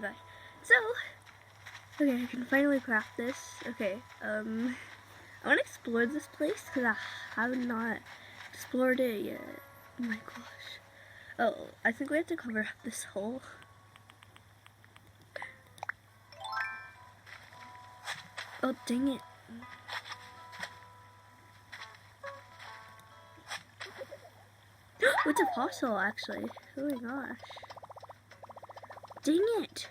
gosh. So, okay, I can finally craft this. Okay, I want to explore this place because I have not explored it yet. Oh my gosh. Oh, I think we have to cover up this hole. Oh, dang it. It's a fossil, actually. Oh my gosh. Dang it.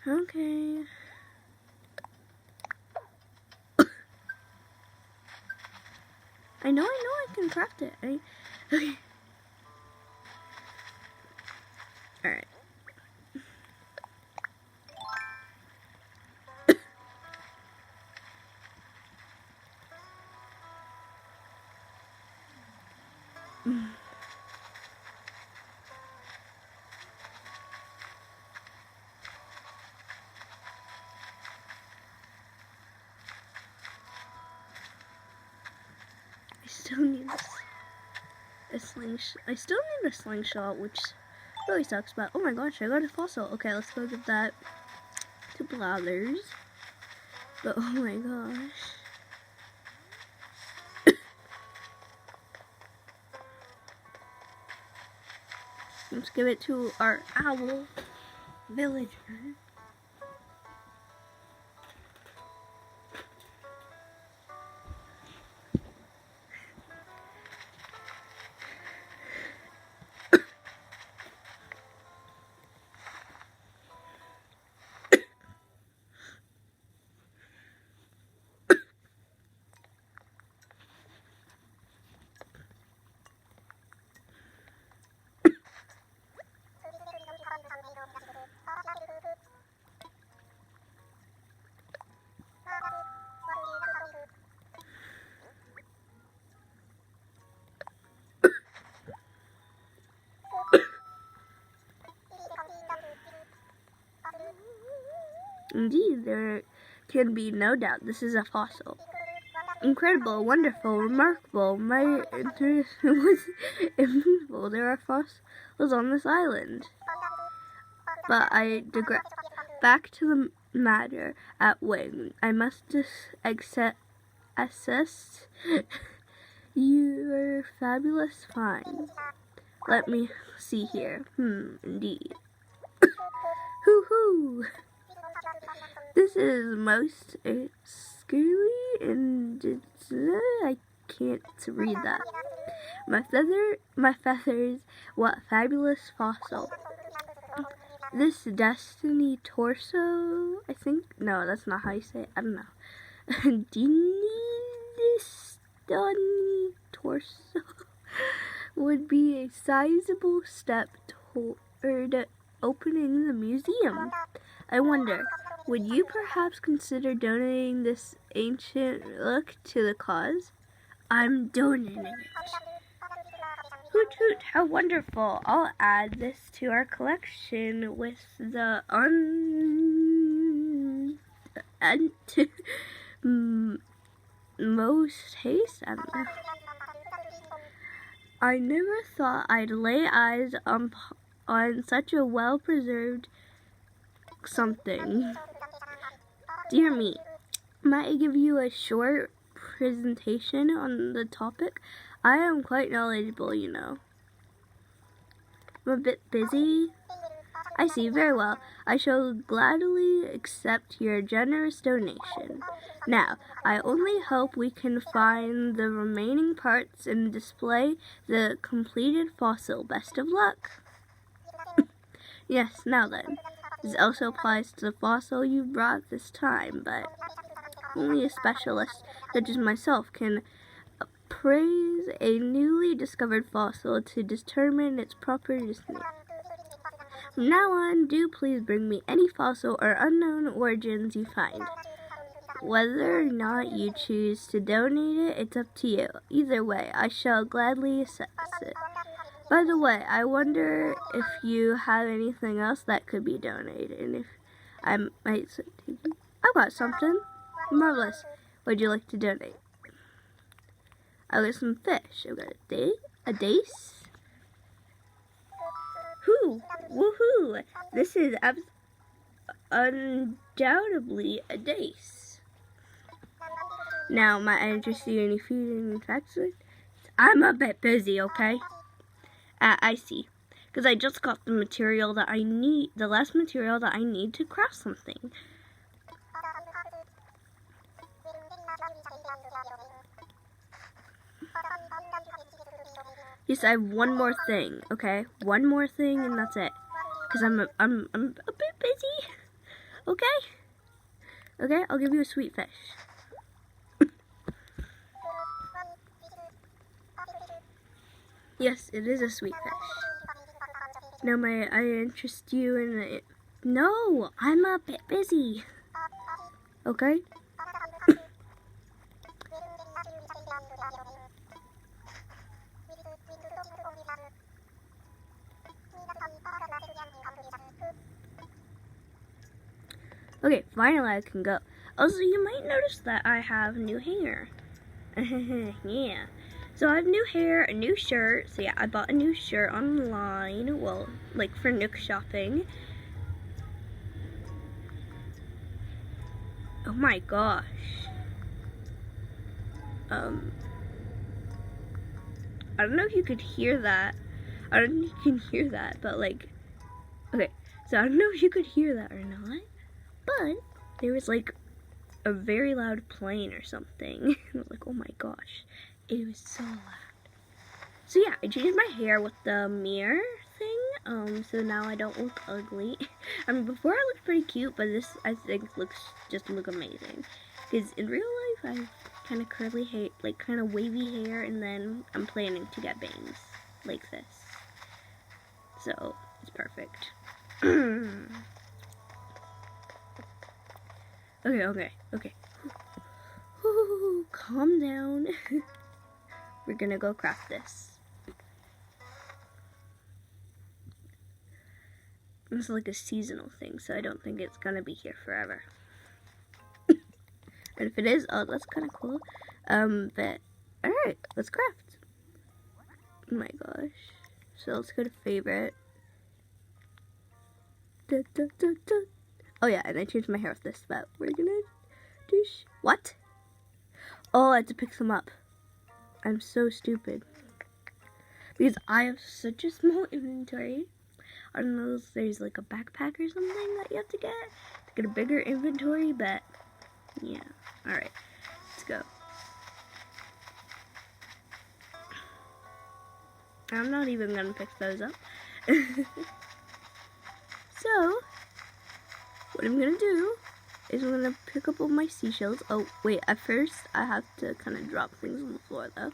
Okay. I know I can craft it. Okay. Alright. I still need a slingshot. I still need a slingshot, which really sucks, but oh my gosh, I got a fossil. Okay, let's go give that to Blathers. But oh my gosh. Let's give it to our owl villager. Indeed, there can be no doubt this is a fossil. Incredible, wonderful, remarkable. My interest was invincible. There are fossils on this island. But I digress. Back to the matter at wing. I must assess your fabulous find. Let me see here. Indeed. Hoo-hoo! This is most scary and I can't read that. My feathers, what fabulous fossil. This Destiny torso, I think? No, that's not how you say it. I don't know. Destiny torso would be a sizable step toward opening the museum. I wonder, would you perhaps consider donating this ancient look to the cause? I'm donating it. Hoot hoot, how wonderful. I'll add this to our collection with the most haste. I don't know. I never thought I'd lay eyes on such a well-preserved something. Dear me, might I give you a short presentation on the topic? I am quite knowledgeable, you know. I'm a bit busy. I see, very well. I shall gladly accept your generous donation. Now, I only hope we can find the remaining parts and display the completed fossil. Best of luck. Yes, now then. This also applies to the fossil you brought this time, but only a specialist such as myself can appraise a newly discovered fossil to determine its proper destiny. From now on, do please bring me any fossil or unknown origins you find. Whether or not you choose to donate it, it's up to you. Either way, I shall gladly assess it. By the way, I wonder if you have anything else that could be donated, and if I might take you. I've got something. Marvelous. Would you like to donate? I've got some fish. I've got a dace. So, this is undoubtedly a dace. Now, might I interest you in any feeding facts? I'm a bit busy, okay? I see. Because I just got the material that I need, the last material that I need to craft something. Yes, I have one more thing, okay? One more thing and that's it. Because I'm a bit busy. Okay? Okay, I'll give you a sweet fish. Yes, it is a sweet fish. Now, may I interest you in it? No, I'm a bit busy. Okay? Okay, finally I can go. Also, you might notice that I have a new hanger. Yeah. So I have new hair, a new shirt. So yeah, I bought a new shirt online. Well, like for Nook shopping. Oh my gosh. I don't know if you could hear that. I don't know if you can hear that, but like, okay. So I don't know if you could hear that or not, but there was like a very loud plane or something. I was like, oh my gosh, it was so loud. So yeah, I changed my hair with the mirror thing, so now I don't look ugly. I mean, before I looked pretty cute, but this, I think, look amazing. Because in real life, I have kind of curly hair, like kind of wavy hair, and then I'm planning to get bangs like this. So, it's perfect. Okay. Ooh, calm down. We're gonna go craft this. It's like a seasonal thing, so I don't think it's gonna be here forever. And if it is, oh, that's kind of cool. But alright, let's craft. Oh my gosh. So let's go to favorite. Oh yeah, and I changed my hair with this, but we're gonna do what? Oh, I had to pick them up. I'm so stupid. Because I have such a small inventory. I don't know if there's like a backpack or something that you have to get a bigger inventory, but yeah. Alright, let's go. I'm not even gonna pick those up. So, what I'm gonna do is I'm gonna pick up all my seashells. Oh, wait, at first I have to kind of drop things on the floor though.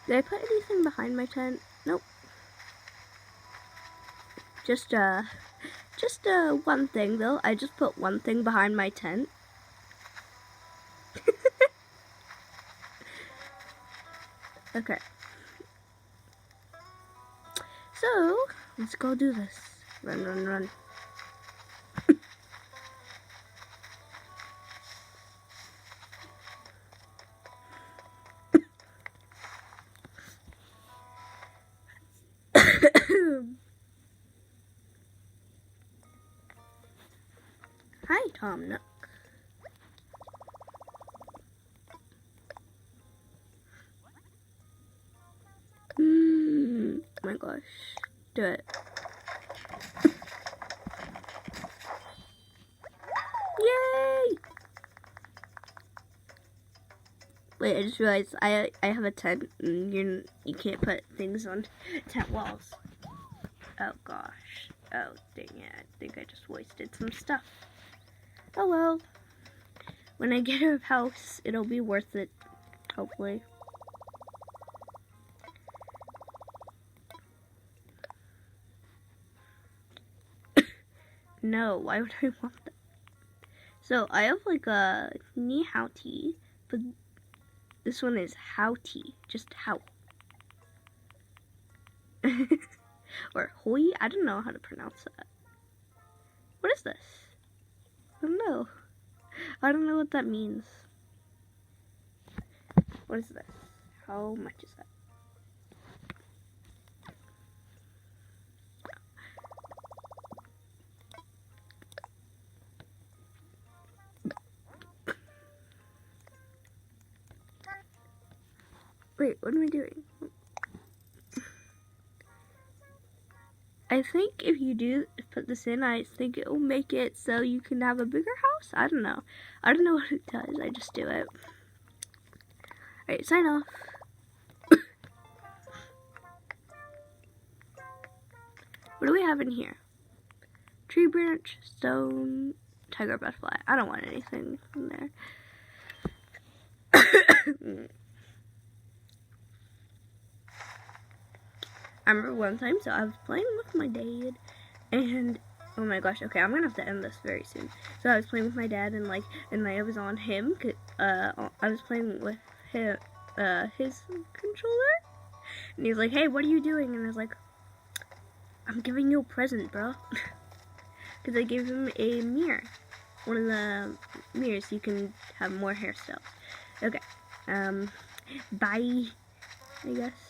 Did I put anything behind my tent? Nope. Just one thing though. I just put one thing behind my tent. Okay. So, let's go do this. Run. Hi, Tom Nook. Oh my gosh. Do it. Yay! Wait, I just realized I have a tent and you can't put things on tent walls. Oh gosh. Oh dang it. I think I just wasted some stuff. Oh well. When I get a house, it'll be worth it. Hopefully. No, why would I want that? So I have like a ni hao tea, but this one is hao tea, just hao. Or hoi, I don't know how to pronounce that. What is this? I don't know. I don't know what that means. What is this? How much is that? Wait, what am I doing? I think if you do put this in, I think it will make it so you can have a bigger house. I don't know. I don't know what it does. I just do it. Alright, sign off. What do we have in here? Tree branch, stone, tiger butterfly. I don't want anything in there. I remember one time, so I was playing with my dad, and oh my gosh, okay, I'm gonna have to end this very soon. So I was playing with my dad, and I was on him. I was playing with his controller, and he's like, "Hey, what are you doing?" And I was like, "I'm giving you a present, bro," because I gave him a mirror, one of the mirrors, so you can have more hairstyles. Okay, bye, I guess.